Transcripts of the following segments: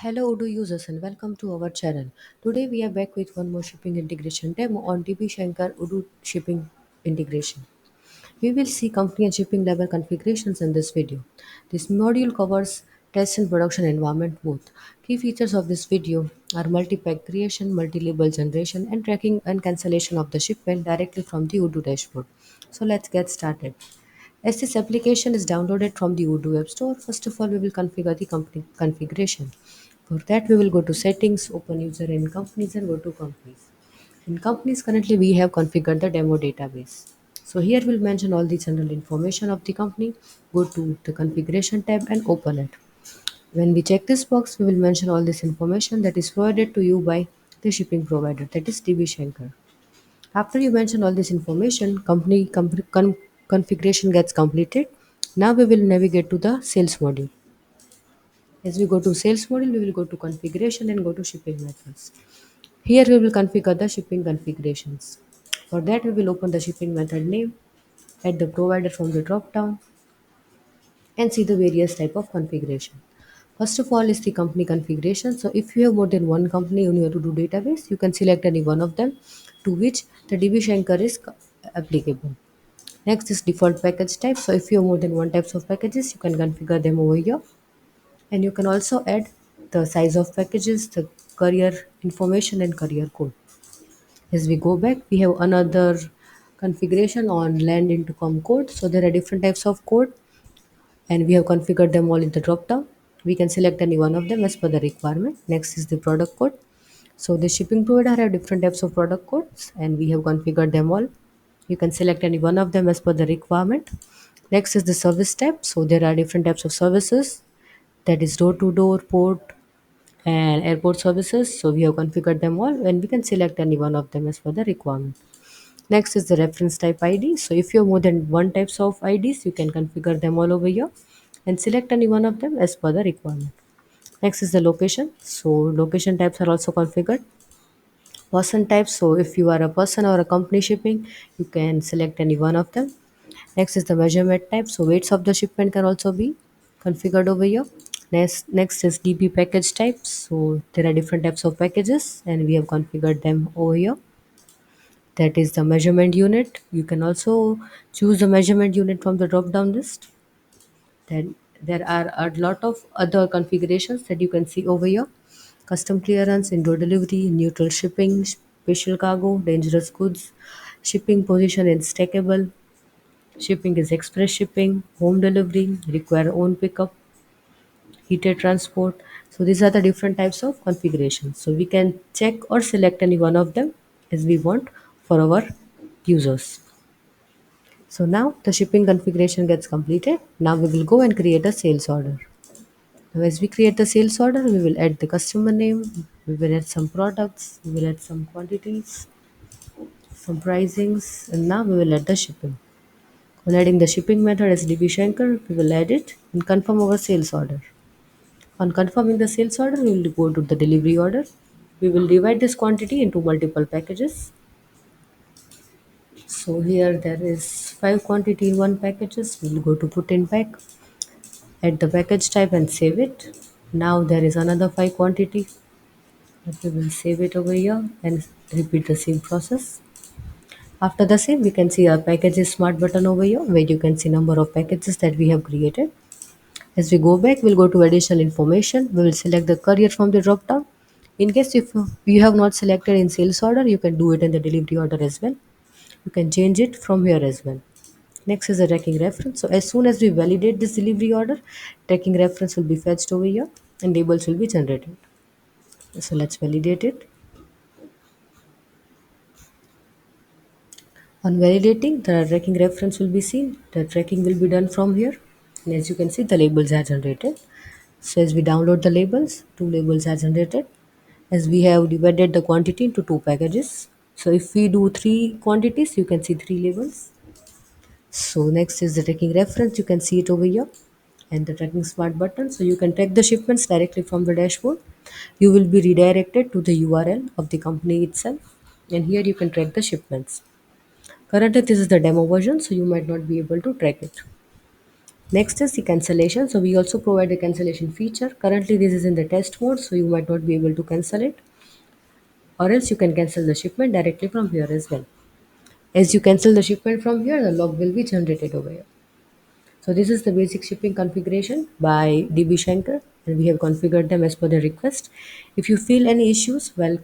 Hello Odoo users and welcome to our channel. Today we are back with one more shipping integration demo on DB Shankar Odoo shipping integration. We will see company and shipping level configurations in this video. This module covers test and production environment both. Key features of this video are multi-pack creation, multi-label generation and tracking and cancellation of the shipment directly from the Odoo dashboard. So let's get started. As this application is downloaded from the Odoo App Store, first of all we will configure the company configuration. For that we will go to settings, open user in companies and go to companies. In companies currently we have configured the demo database. So here we'll mention all the general information of the company. Go to the configuration tab and open it. When we check this box, we will mention all this information that is provided to you by the shipping provider, that is DB Shankar. After you mention all this information, configuration gets completed. Now we will navigate to the sales module. As we go to sales module, we will go to configuration and go to shipping methods. Here we will configure the shipping configurations. For that, we will open the shipping method name, add the provider from the drop down, and see the various type of configuration. First of all is the company configuration. So if you have more than one company in your to-do database, you can select any one of them to which the DB Shankar is applicable. Next is default package type. So if you have more than one types of packages, you can configure them over here. And you can also add the size of packages, the courier information and courier code. As we go back, we have another configuration on land intercom code. So there are different types of code and we have configured them all in the drop down. We can select any one of them as per the requirement. Next is the product code. So the shipping provider have different types of product codes and we have configured them all. You can select any one of them as per the requirement. Next is the service type. So there are different types of services, that is door to door, port and airport services. So we have configured them all and we can select any one of them as per the requirement. Next is the reference type ID. So if you have more than one types of IDs, you can configure them all over here and select any one of them as per the requirement. Next is the location. So location types are also configured. Person type. So if you are a person or a company shipping, you can select any one of them. Next is the measurement type. So weights of the shipment can also be configured over here. Next is DB package types. So there are different types of packages and we have configured them over here. That is the measurement unit. You can also choose the measurement unit from the drop down list. Then there are a lot of other configurations that you can see over here. Custom clearance, indoor delivery, neutral shipping, special cargo, dangerous goods, shipping position is stackable, shipping is express shipping, home delivery, require own pickup, heated transport. So these are the different types of configurations. So we can check or select any one of them as we want for our users. So now the shipping configuration gets completed. Now we will go and create a sales order. Now as we create the sales order, we will add the customer name, we will add some products, we will add some quantities, some pricings, and now we will add the shipping. On adding the shipping method as DB Shankar, we will add it and confirm our sales order. On confirming the sales order, we will go to the delivery order. We will divide this quantity into multiple packages. So here there is 5 quantity in one packages. We will go to put in pack, add the package type and save it. Now there is another 5 quantity. We will save it over here and repeat the same process. After the same, we can see our packages smart button over here where you can see number of packages that we have created. As we go back, we'll go to additional information. We will select the courier from the drop down. In case if you have not selected in sales order, you can do it in the delivery order as well. You can change it from here as well. Next is the tracking reference. So as soon as we validate this delivery order, tracking reference will be fetched over here and labels will be generated. So let's validate it. On validating, the tracking reference will be seen. The tracking will be done from here. And as you can see, the labels are generated. So as we download the labels, two labels are generated. As we have divided the quantity into two packages. So if we do three quantities, you can see three labels. So next is the tracking reference. You can see it over here and the tracking smart button. So you can track the shipments directly from the dashboard. You will be redirected to the URL of the company itself. And here you can track the shipments. Currently, this is the demo version, so you might not be able to track it. Next is the cancellation. So we also provide the cancellation feature. Currently this is in the test mode, so you might not be able to cancel it, or else you can cancel the shipment directly from here as well. As you cancel the shipment from here, the log will be generated over here. So this is the basic shipping configuration by DB Shankar, and we have configured them as per the request. If you feel any issues while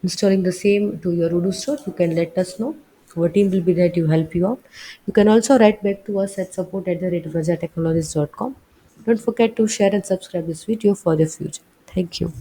installing the same to your Odoo store, you can let us know. Our team will be there to help you out. You can also write back to us at support@vrajatechnologies.com. Don't forget to share and subscribe this video for the future. Thank you.